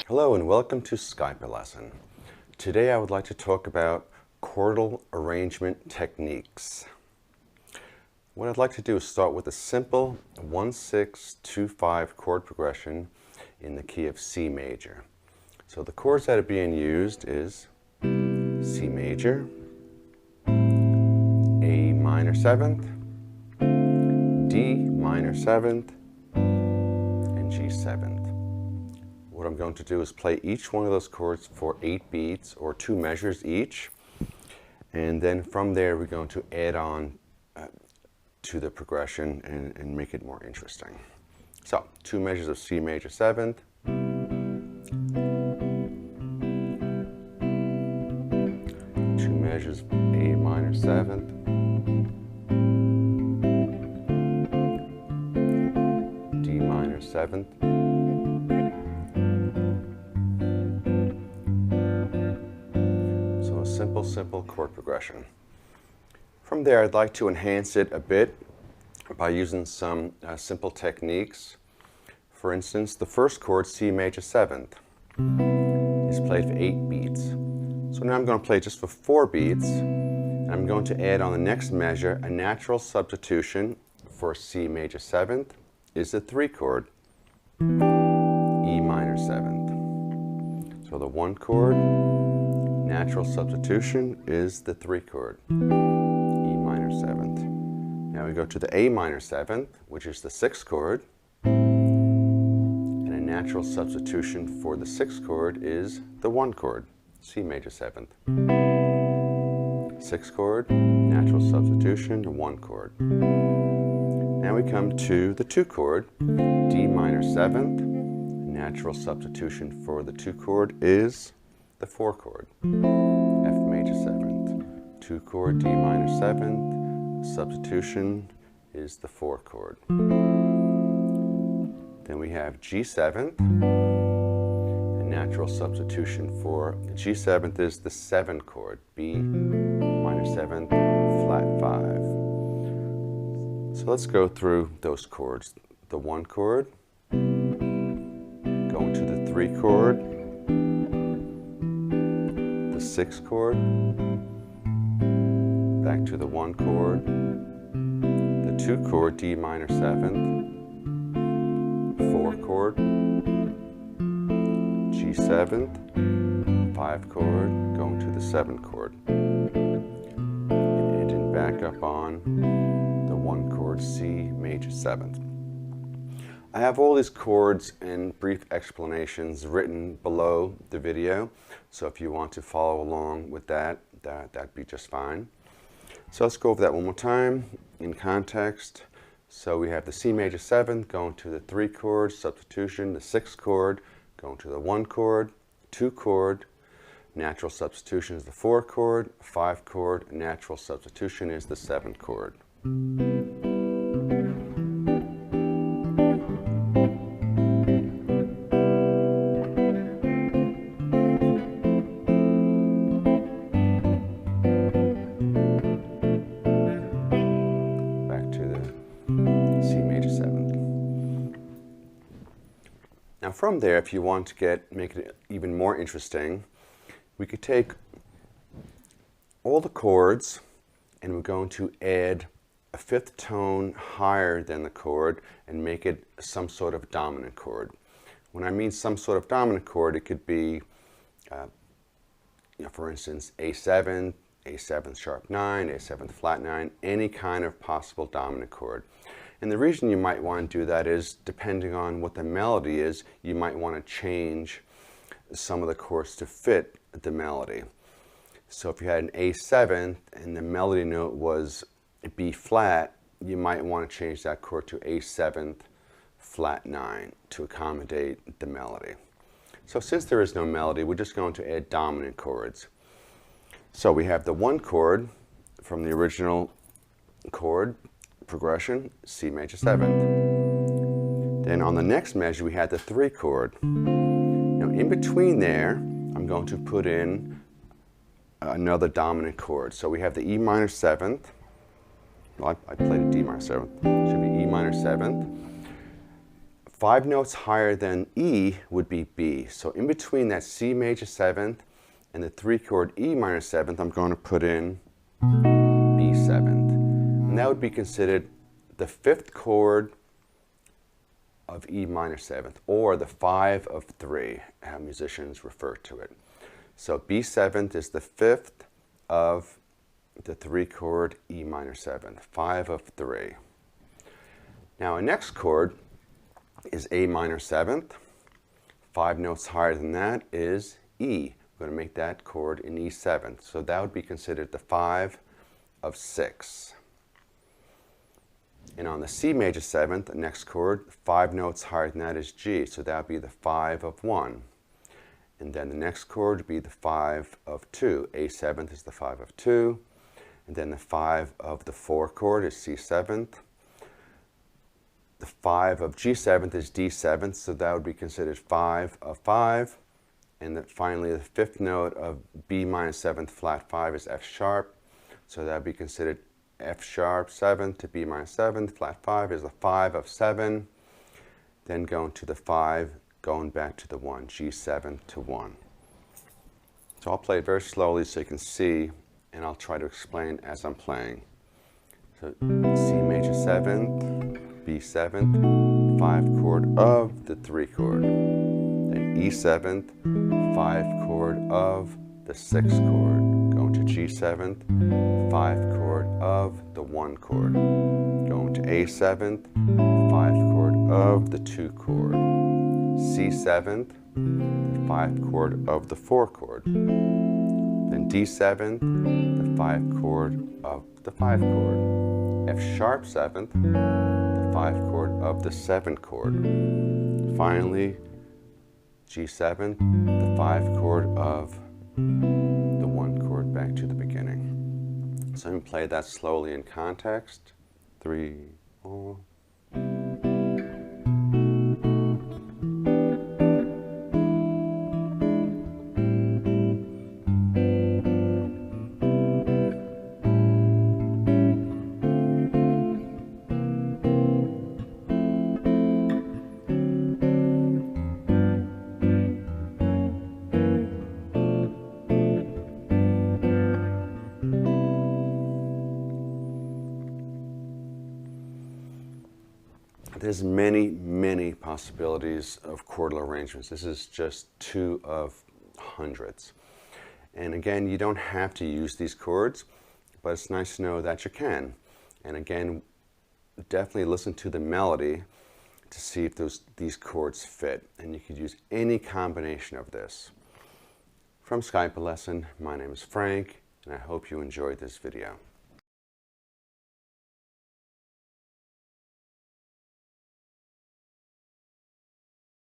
Hello and welcome to Skype lesson. Today I would like to talk about chordal arrangement techniques. What I'd like to do is start with a simple 1-6-2-5 chord progression in the key of C major. So the chords that are being used is C major, A minor 7th, D minor 7th, and G 7th. What I'm going to do is play each one of those chords for 8 beats or 2 measures each, and then from there we're going to add on to the progression and make it more interesting. So 2 measures of C major 7th, 2 measures of A minor 7th, D minor 7th, simple chord progression. From there, I'd like to enhance it a bit by using some simple techniques. For instance, the first chord, C major 7th, is played for 8 beats. So now I'm going to play just for 4 beats, and I'm going to add on the next measure a natural substitution for C major 7th is the 3 chord, E minor 7th. So the 1 chord, natural substitution is the 3 chord, E minor 7th. Now we go to the A minor 7th, which is the 6th chord, and a natural substitution for the 6th chord is the 1 chord, C major 7th. 6th chord, natural substitution, the 1 chord. Now we come to the 2 chord, D minor 7th. Natural substitution for the 2 chord is the 4 chord, F major 7th. 2 chord, D minor 7th. Substitution is the 4 chord. Then we have G 7th. A natural substitution for G 7th is the 7 chord, B minor 7th, flat 5. So let's go through those chords. The 1 chord, going to the 3 chord, the 6th chord, back to the 1 chord, the 2 chord, D minor 7th, 4 chord, G 7th, 5 chord, going to the 7 chord, and ending back up on the 1 chord, C major 7th. I have all these chords and brief explanations written below the video, so if you want to follow along with that'd be just fine. So let's go over that one more time in context. So we have the C major 7th going to the 3 chord, substitution, the 6th chord, going to the 1 chord, 2 chord, natural substitution is the 4 chord, 5 chord, natural substitution is the 7 chord. Now from there, if you want to make it even more interesting, we could take all the chords and we're going to add a 5th tone higher than the chord and make it some sort of dominant chord. When I mean some sort of dominant chord, it could be, for instance, A7, A7 sharp 9, A7 flat 9, any kind of possible dominant chord. And the reason you might want to do that is, depending on what the melody is, you might want to change some of the chords to fit the melody. So if you had an A7 and the melody note was B flat, you might want to change that chord to A7 flat 9 to accommodate the melody. So since there is no melody, we're just going to add dominant chords. So we have the 1 chord from the original chord progression, C major 7th. Then on the next measure we had the 3 chord. Now in between there, I'm going to put in another dominant chord. So we have the E minor 7th. Well, I played a D minor 7th. It should be E minor 7th. 5 notes higher than E would be B. So in between that C major 7th and the 3 chord E minor 7th, I'm going to put in B 7th. And that would be considered the 5th chord of E minor 7th, or the 5 of 3, how musicians refer to it. So B 7th is the 5th of the 3 chord E minor 7th, 5 of 3. Now our next chord is A minor 7th. 5 notes higher than that is E. We're going to make that chord in E 7th. So that would be considered the 5 of 6. And on the C major 7th, the next chord, 5 notes higher than that is G. So that would be the 5 of 1. And then the next chord would be the 5 of 2. A 7th is the 5 of 2. And then the 5 of the 4 chord is C 7th. The 5 of G 7th is D 7th, so that would be considered 5 of 5. And then finally, the 5th note of B minor 7th flat 5 is F sharp, so that would be considered F sharp 7th to B minor 7th flat 5 is the 5 of 7. Then going to the 5, going back to the 1, G 7 to 1. So I'll play it very slowly so you can see, and I'll try to explain as I'm playing. So C major 7th, B 7th, 5 chord of the 3 chord. Then E 7th, 5 chord of the 6 chord. Going to G 7th, 5 chord of the 1 chord. Going to A 7th, 5 chord of the 2 chord. C 7th, the 5 chord of the 4 chord. Then D 7th, the 5 chord of the 5 chord. F sharp 7th, the 5 chord of the 7 chord. Finally, G 7th, the 5 chord of the 1 chord back to the beginning. So I'm going to play that slowly in context. 3, 4. There's many possibilities of chordal arrangements. This is just 2 of hundreds. And again, you don't have to use these chords, but it's nice to know that you can. And again, definitely listen to the melody to see if these chords fit. And you could use any combination of this. From Skype lesson, my name is Frank, and I hope you enjoyed this video.